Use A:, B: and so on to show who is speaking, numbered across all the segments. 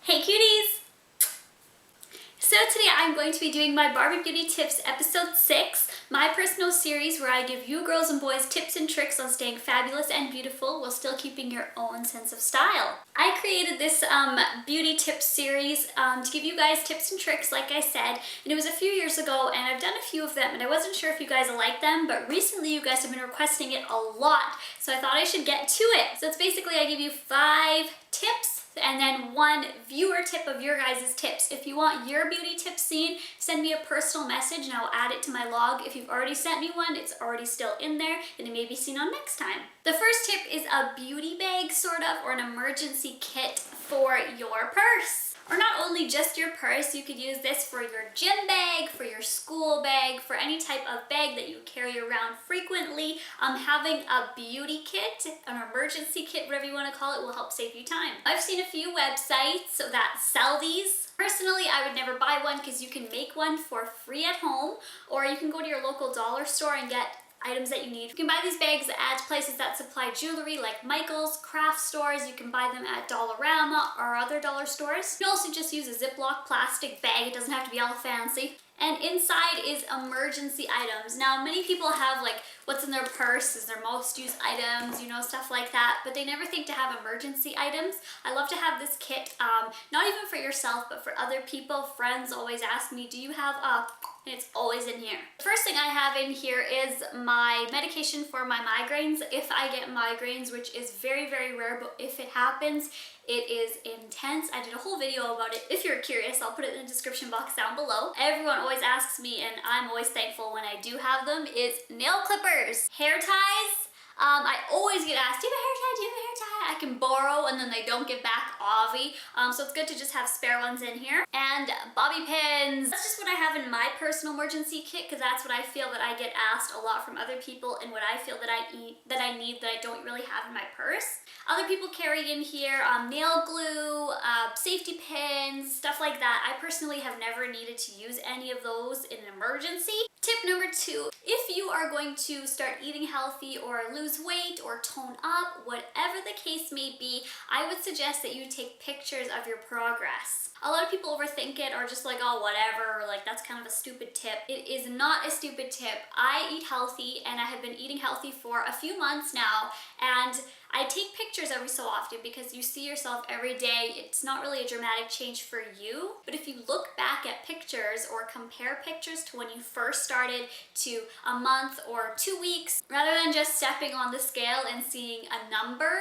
A: Hey cuties! So today I'm going to be doing my Barbie Beauty Tips episode 6, my personal series where I give you girls and boys tips and tricks on staying fabulous and beautiful while still keeping your own sense of style. I created this beauty tips series to give you guys tips and tricks, like I said, and it was a few years ago and I've done a few of them and I wasn't sure if you guys like them, but recently you guys have been requesting it a lot, so I thought I should get to it. So it's basically I give you 5 tips and then 1 viewer tip of your guys' tips. If you want your beauty tips seen, send me a personal message and I'll add it to my log. If you've already sent me one, it's already still in there and it may be seen on next time. The first tip is a beauty bag, sort of, or an emergency kit for your purse. Or not only just your purse, you could use this for your gym bag, for your school bag, for any type of bag that you carry around frequently. Having a beauty kit, an emergency kit, whatever you want to call it, will help save you time. I've seen a few websites that sell these. Personally, I would never buy one because you can make one for free at home, or you can go to your local dollar store and get items that you need. You can buy these bags at places that supply jewelry like Michael's, craft stores. You can buy them at Dollarama or other dollar stores. You can also just use a Ziploc plastic bag. It doesn't have to be all fancy. And inside is emergency items. Now, many people have like what's in their purse is their most used items, you know, stuff like that, but they never think to have emergency items. I love to have this kit, not even for yourself, but for other people. Friends always ask me, do you have a... and it's always in here. The first thing I have in here is my medication for my migraines. If I get migraines, which is very, very rare, but if it happens, it is intense. I did a whole video about it. If you're curious, I'll put it in the description box down below. Everyone always asks me, and I'm always thankful when I do have them, is nail clippers, hair ties. I always get asked, do you have a hair tie? Do you have a hair tie? I can borrow and then they don't give back, obvi. So it's good to just have spare ones in here. And bobby pins. That's just what I have in my personal emergency kit because that's what I feel that I get asked a lot from other people and what I feel that I need that I don't really have in my purse. Other people carry in here nail glue, safety pins, stuff like that. I personally have never needed to use any of those in an emergency. Tip number 2, if you are going to start eating healthy or lose weight or tone up, whatever the case may be, I would suggest that you take pictures of your progress. A lot of people overthink it or just like, oh, whatever, or like that's kind of a stupid tip. It is not a stupid tip. I eat healthy and I have been eating healthy for a few months now, and I take pictures every so often because you see yourself every day. It's not really a dramatic change for you, but if you look back at pictures or compare pictures to when you first started to a month or 2 weeks, rather than just stepping on the scale and seeing a number,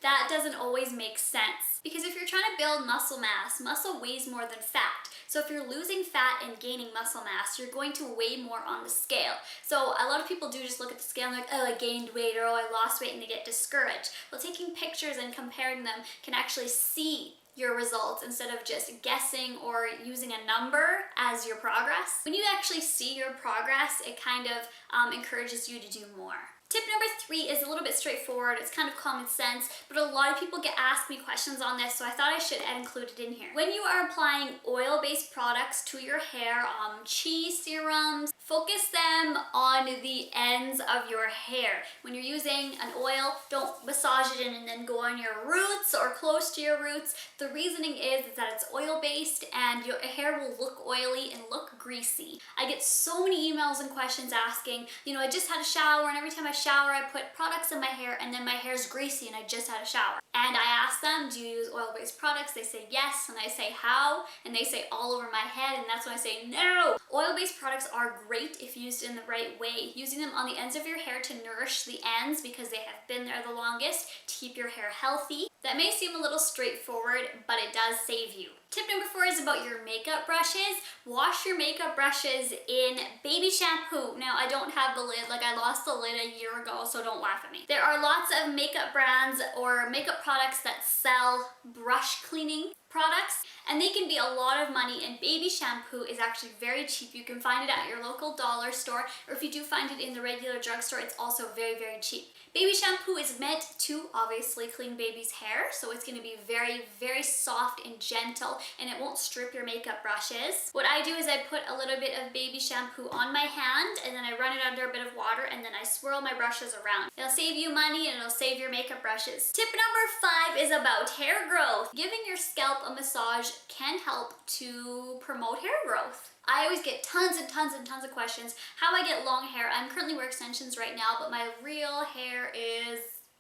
A: that doesn't always make sense. Because if you're trying to build muscle mass, muscle weighs more than fat. So if you're losing fat and gaining muscle mass, you're going to weigh more on the scale. So a lot of people do just look at the scale and they're like, oh, I gained weight, or oh, I lost weight, and they get discouraged. Well, taking pictures and comparing them can actually see your results instead of just guessing or using a number as your progress. When you actually see your progress, it kind of encourages you to do more. Tip number 3 is a little bit straightforward. It's kind of common sense, but a lot of people get asked me questions on this, so I thought I should include it in here. When you are applying oil-based products to your hair, cheese serums, focus them on the ends of your hair. When you're using an oil, don't massage it in and then go on your roots or close to your roots. The reasoning is that it's oil-based and your hair will look oily and look greasy. I get so many emails and questions asking, you know, I just had a shower and every time I shower I put products in my hair and then my hair's greasy and I just had a shower. And I ask them, do you use oil-based products? They say yes, and I say how, and they say all over my head, and that's when I say no. Oil-based products are great if used in the right way. Using them on the ends of your hair to nourish the ends because they have been there the longest, to keep your hair healthy. That may seem a little straightforward, but it does save you. Tip number 4 is about your makeup brushes. Wash your makeup brushes in baby shampoo. Now, I don't have the lid, like I lost the lid a year ago, so don't laugh at me. There are lots of makeup brands or makeup products that sell brush cleaning products, and they can be a lot of money, and baby shampoo is actually very cheap. You can find it at your local dollar store, or if you do find it in the regular drugstore, it's also very, very cheap. Baby shampoo is meant to obviously clean baby's hair, so it's going to be very, very soft and gentle, and it won't strip your makeup brushes. What I do is I put a little bit of baby shampoo on my hand, and then I run it under a bit of water, and then I swirl my brushes around. It'll save you money, and it'll save your makeup brushes. Tip number 5 is about hair growth. Giving your scalp a massage can help to promote hair growth. I always get tons and tons and tons of questions how I get long hair. I'm currently wearing extensions right now, but my real hair is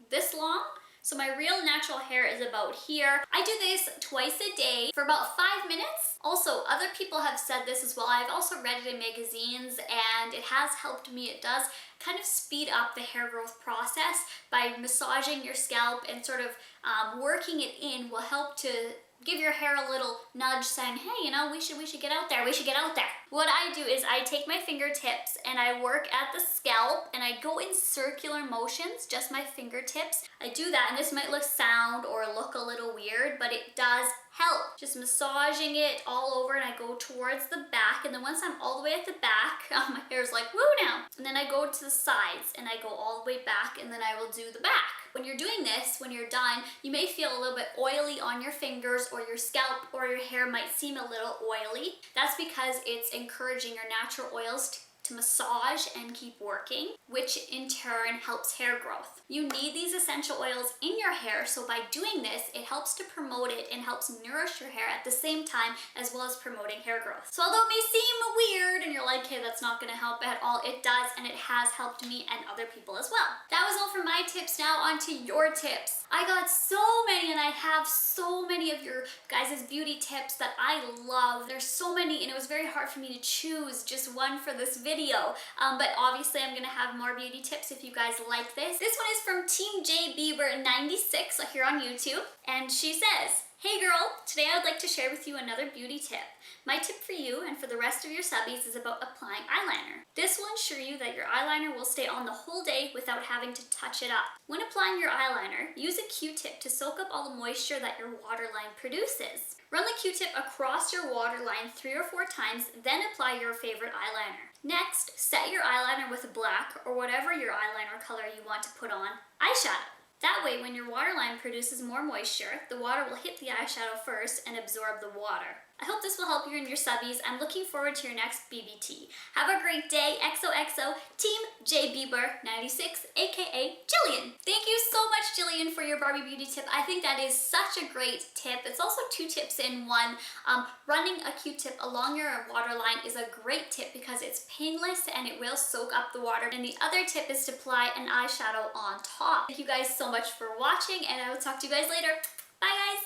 A: this long. So my real natural hair is about here. I do this twice a day for about 5 minutes. Also, other people have said this as well. I've also read it in magazines and it has helped me. It does kind of speed up the hair growth process by massaging your scalp, and sort of working it in will help to give your hair a little nudge saying, hey, you know, we should get out there, we should get out there. What I do is I take my fingertips and I work at the scalp and I go in circular motions, just my fingertips. I do that, and this might sound or look a little weird, but it does help. Just massaging it all over, and I go towards the back, and then once I'm all the way at the back, my hair's like, woo now. And then I go to the sides and I go all the way back, and then I will do the back. When you're doing this, when you're done, you may feel a little bit oily on your fingers, or your scalp or your hair might seem a little oily. That's because it's encouraging your natural oils to massage and keep working, which in turn helps hair growth. You need these essential oils in your hair, so by doing this, it helps to promote it and helps nourish your hair at the same time, as well as promoting hair growth. So although it may seem weird and you're like, hey, that's not gonna help at all, it does, and it has helped me and other people as well. That was all for my tips. Now on to your tips. I got so many, and I have so many of your guys' beauty tips that I love. There's so many, and it was very hard for me to choose just one for this video. But obviously I'm gonna have more beauty tips if you guys like this. This one is from Team J Bieber 96 here on YouTube, and she says, hey girl, today I would like to share with you another beauty tip. My tip for you and for the rest of your subbies is about applying eyeliner. This will ensure you that your eyeliner will stay on the whole day without having to touch it up. When applying your eyeliner, use a Q-tip to soak up all the moisture that your waterline produces. Run the Q-tip across your waterline 3 or 4 times, then apply your favorite eyeliner. Next, set your eyeliner with a black, or whatever your eyeliner color you want to put on, eyeshadow. That way, when your waterline produces more moisture, the water will hit the eyeshadow first and absorb the water. I hope this will help you and your subbies. I'm looking forward to your next BBT. Have a great day. XOXO, Team J Bieber 96, aka Jillian. Thank you so much, Jillian, for your Barbie beauty tip. I think that is such a great tip. It's also 2 tips in one. Running a Q-tip along your waterline is a great tip because it's painless and it will soak up the water. And the other tip is to apply an eyeshadow on top. Thank you guys so much for watching, and I will talk to you guys later. Bye, guys.